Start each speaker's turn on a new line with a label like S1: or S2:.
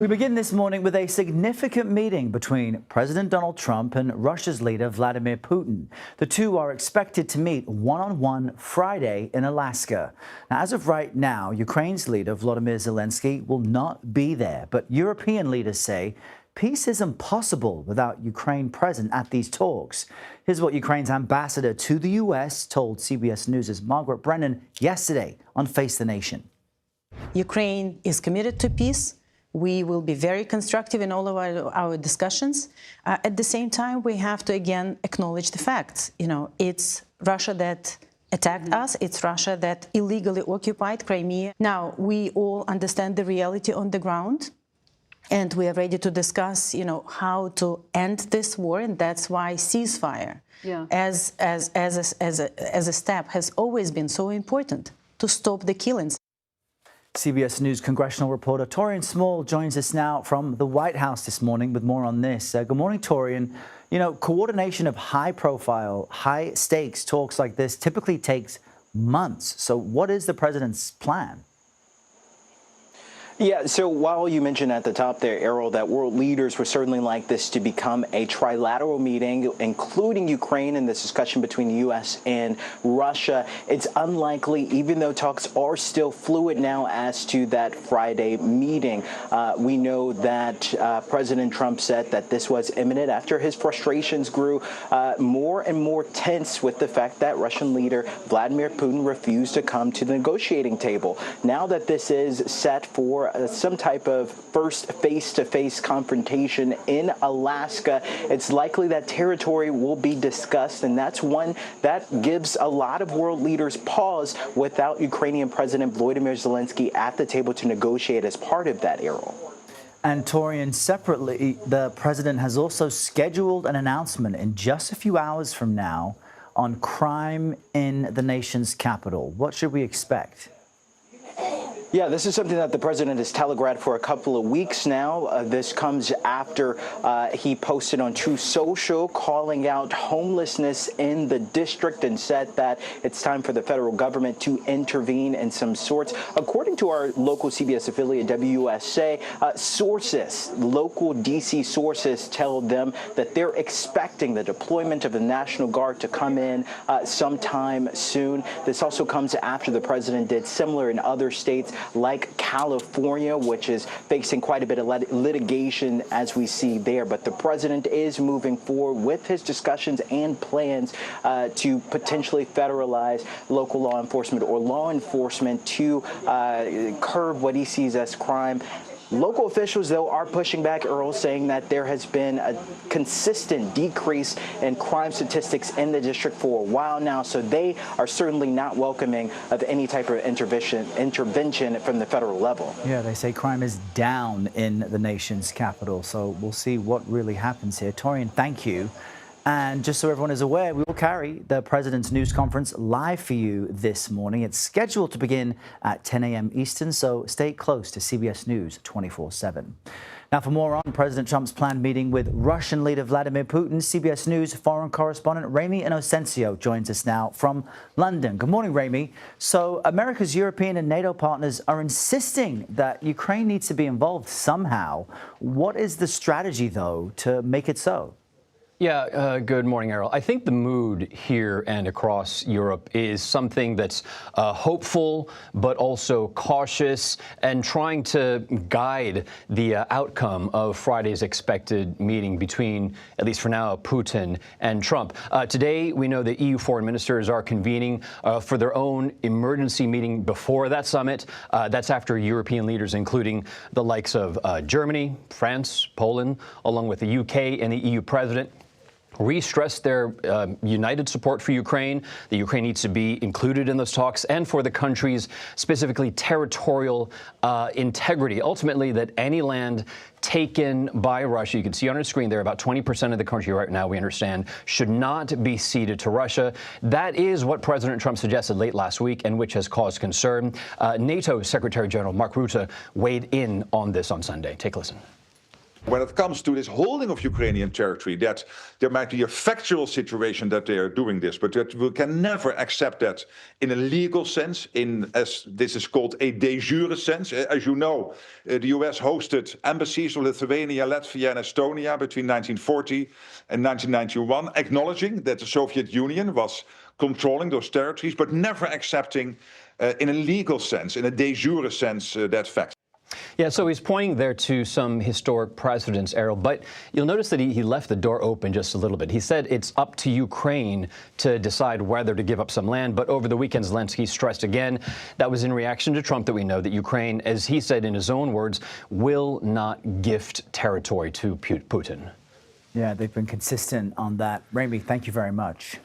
S1: We begin this morning with a significant meeting between President Donald Trump and Russia's leader Vladimir Putin. The two are expected to meet one-on-one Friday in Alaska. Now, as of right now, Ukraine's leader Volodymyr Zelensky will not be there, but European leaders say peace is impossible without Ukraine present at these talks. Here's what Ukraine's ambassador to the U.S. told CBS News' Margaret Brennan yesterday on Face the Nation.
S2: Ukraine is committed to peace. We will be very constructive in all of our discussions. At the same time, we have to, again, acknowledge the facts. It's Russia that attacked us. It's Russia that illegally occupied Crimea. Now, we all understand the reality on the ground, and we are ready to discuss, how to end this war, and that's why ceasefire, as a step, has always been so important to stop the killings.
S1: CBS News congressional reporter Taurean joins us now from the White House this morning with more on this. Good morning, Taurean. Coordination of high-profile, high-stakes talks like this typically takes months. So what is the president's plan?
S3: Yeah, so while you mentioned at the top there, Errol, that world leaders would certainly like this to become a trilateral meeting, including Ukraine and this discussion between the U.S. and Russia, it's unlikely, even though talks are still fluid now as to that Friday meeting. We know that President Trump said that this was imminent after his frustrations grew more and more tense with the fact that Russian leader Vladimir Putin refused to come to the negotiating table. Now that this is set for some type of first face-to-face confrontation in Alaska, it's likely that territory will be discussed, and that's one that gives a lot of world leaders pause without Ukrainian President Volodymyr Zelensky at the table to negotiate as part of that, Errol.
S1: And Taurean, separately, the president has also scheduled an announcement in just a few hours from now on crime in the nation's capital. What should we expect?
S3: Yeah, this is something that the president has telegraphed for a couple of weeks now. This comes after he posted on Truth Social calling out homelessness in the district and said that it's time for the federal government to intervene in some sorts. According to our local CBS affiliate, WUSA, local D.C. sources tell them that they're expecting the deployment of the National Guard to come in sometime soon. This also comes after the president did similar in other states like California, which is facing quite a bit of litigation as we see there. But the president is moving forward with his discussions and plans to potentially federalize local law enforcement or law enforcement to curb what he sees as crime. Local officials, though, are pushing back, Earl, saying that there has been a consistent decrease in crime statistics in the district for a while now, so they are certainly not welcoming of any type of intervention from the federal level.
S1: Yeah, they say crime is down in the nation's capital, so we'll see what really happens here. Taurean, thank you. And just so everyone is aware, we will carry the president's news conference live for you this morning. It's scheduled to begin at 10 a.m. Eastern, so stay close to CBS News 24/7. Now, for more on President Trump's planned meeting with Russian leader Vladimir Putin, CBS News foreign correspondent Ramy Inocencio joins us now from London. Good morning, Ramy. So America's European and NATO partners are insisting that Ukraine needs to be involved somehow. What is the strategy, though, to make it so?
S4: Yeah, good morning, Errol. I think the mood here and across Europe is something that's hopeful, but also cautious and trying to guide the outcome of Friday's expected meeting between, at least for now, Putin and Trump. Today, we know the EU foreign ministers are convening for their own emergency meeting before that summit. That's after European leaders, including the likes of Germany, France, Poland, along with the UK and the EU president, re-stressed their united support for Ukraine. The Ukraine needs to be included in those talks, and for the country's specifically territorial integrity. Ultimately, that any land taken by Russia, you can see on our screen there, about 20% of the country right now, we understand, should not be ceded to Russia. That is what President Trump suggested late last week, and which has caused concern. NATO Secretary General Mark Rutte weighed in on this on Sunday. Take a listen.
S5: When it comes to this holding of Ukrainian territory, that there might be a factual situation that they are doing this, but that we can never accept that in a legal sense, as this is called a de jure sense. As you know, the US hosted embassies of Lithuania, Latvia, and Estonia between 1940 and 1991, acknowledging that the Soviet Union was controlling those territories, but never accepting in a legal sense, in a de jure sense, that fact.
S4: Yeah, so he's pointing there to some historic precedents, Errol, but you'll notice that he left the door open just a little bit. He said it's up to Ukraine to decide whether to give up some land, but over the weekend, Zelensky stressed again that was in reaction to Trump that we know that Ukraine, as he said in his own words, will not gift territory to Putin.
S1: Yeah, they've been consistent on that. Ramy, thank you very much.